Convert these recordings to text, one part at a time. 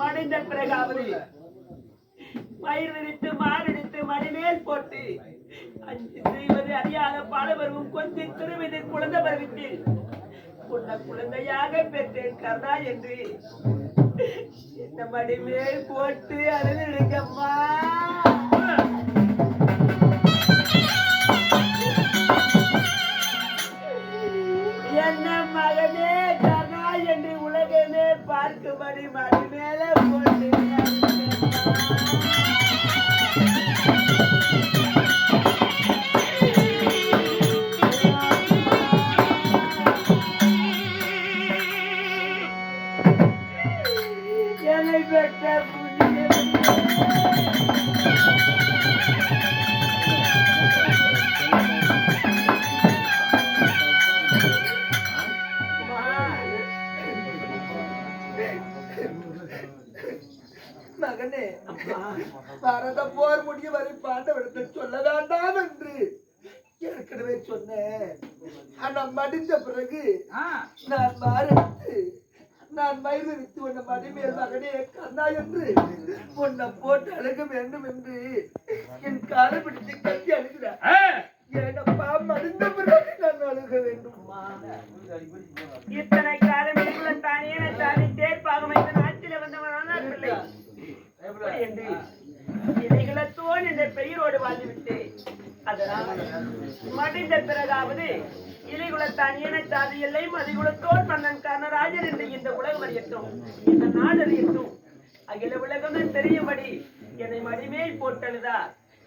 மடிந்த பிறகாவது மயிர் விரித்து மாரடித்து மடிமேல் போட்டு அஞ்சு செய்வது அறியாத பாலவரும் கொஞ்சம் திருவிதில் குழந்தை பருவித்தில் உன்னை குழந்தையாக பெற்றேன் கர்ணா என்று இந்த மடிமேல் போட்டு அழுதுங்கம்மா. என்ன மகனே கர்ணா என்று உலகமே பார்க்கும்படி மடி மேல போட்டு என்னை பெற்ற மகனே, பரத போர் முடிய வரை பாண்டவரிடத்தில் சொல்ல வேண்டாம் என்று ஏற்கனவே சொன்னேன். ஆனா மடிந்த பிறகு நான் மாறெடுத்து நான் மயிர் விரித்து உன்னை மடிமேல் மகனே கண்ணா என்று உன்னை போட்டு அழுக வேண்டும் என்று என் காலை பிடித்து கட்டி அழுகிறார். ஏனப்பா மடிந்த பிறகு நான் அழுக வேண்டும்? இத்தனை காலம் தானே தானே தேர்ப்பாக வைத்த நாட்டில வந்தவனான பிள்ளை என்று இலைகளத்தோன் என்ற பெயரோடு வாழ்ந்துவிட்டு அதனால் மடிந்த பிறகாவது இலைகுலத்தான் ஈனச்சாதி எல்லை மதிகுலத்தோன் மன்னன் கர்ணராஜன் என்று இந்த உலகம் அறியட்டும், இந்த நாடு அறியட்டும், அகில உலகமே தெரியும்படி என்னை மடிமேல் போட்டழுதா.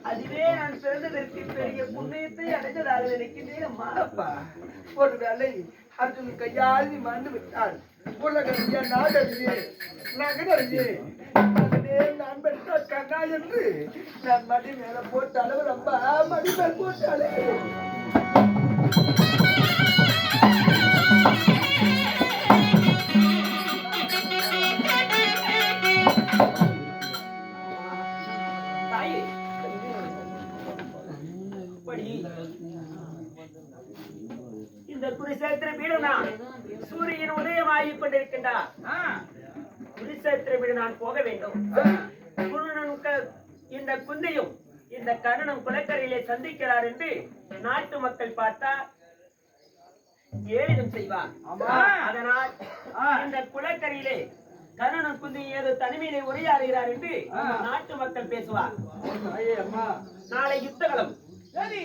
அதுவே நான் பிறந்ததற்கு பெரிய புண்ணியத்தை அடைந்ததாக நினைக்கிறேன் அம்மா. அப்பா, ஒரு வேளை அர்ஜுன் கையால் நீ மறந்து விட்டால் உலக நாடறியே நகரறியே நான் பெற்ற கண்ணா என்று நான் மடி மேல போட்டு அளவு ரொம்ப மடி மேல் போட்டு அழகு. இந்த குருசேத்திர வீடு நான் சூரியன் உதயமாகிக் கொண்டிருக்கின்றார். குருசேத்திர வீடு நான் போக வேண்டும். இந்த குந்தையும் இந்த கர்ணனும் குலக்கரையிலே சந்திக்கிறார் என்று நாட்டு மக்கள் பார்த்தா ஏதும் செய்வார். அதனால் இந்த குலக்கரையிலே கர்ணனும் குந்தையும் ஏதோ தனிமையிலே உரையாடுகிறார் என்று நாட்டு மக்கள் பேசுவார். நாளை யுத்தகலம்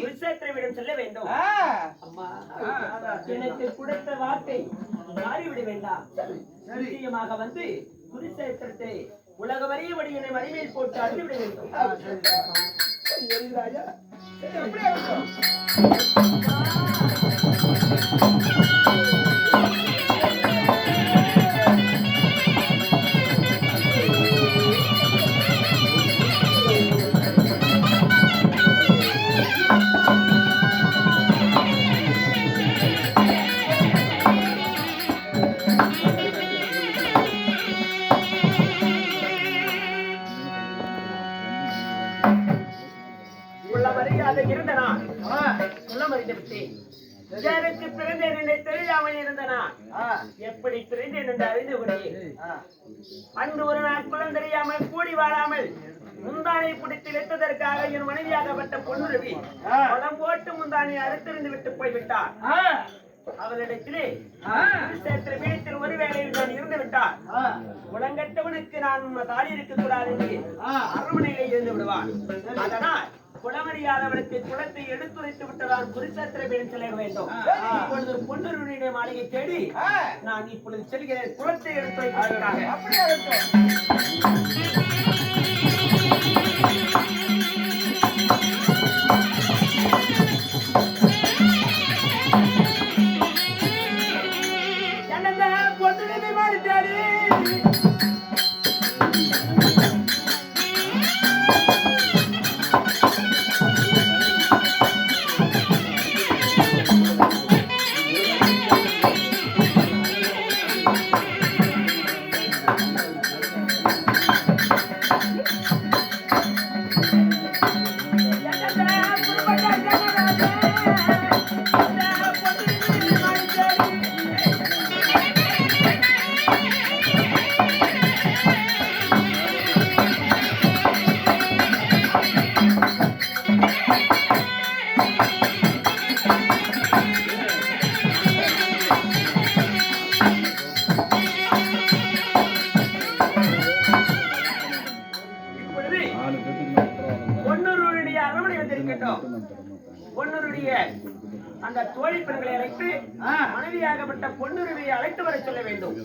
குருசேத்திரவிடம் செல்ல வேண்டும். அம்மா, எனக்கு கொடுத்த வார்த்தை மாறிவிட வேண்டாம். நிச்சயமாக வந்து குருசேத்திரத்தை உலக வரையபடி என்னை மடிமேல் போட்டு அழுவிட வேண்டும். இருந்த நான் குள்ளமறிந்து விட்டேன். எனக்கு பிறந்தேன் என்று தெரியாமல் இருந்த நான் எப்படி பிறந்தேன் என்று அறிந்து கொண்டேன். அன்று ஒரு நாள் குளம் தெரியாமல் கூடி வாழாமல் முந்தானை பிடித்து வைத்ததற்காக என் மனைவியாகப்பட்ட பொன்னுருவி படம் போட்டு முந்தானை அறுத்திருந்து விட்டு போய்விட்டார். அவளிடத்திலே வீட்டில் ஒரு வேளையில் நான் இருந்து விட்டார். குளங்கட்டவனுக்கு நான் தாடி இருக்க கூடாது என்று அரண்மனையிலே இருந்து விடுவான். அதனால் குளமறியாதவனுக்கு குளத்தை எடுத்துரைத்து விட்டதால் குருசேத்திரம் செல்ல வேண்டும். இப்பொழுது பொன்னுருவினுடைய மாளிகை தேடி நான் இப்பொழுது செல்கிறேன். குளத்தை எடுத்துரைப்பதற்காக. பொன்னுருவி மாறி தேடி பொன்னுருடைய அந்த தோழி பெண்களை அழைத்து மனைவியாகப்பட்ட பொன்னுருவியை அழைத்து வர சொல்ல வேண்டும்.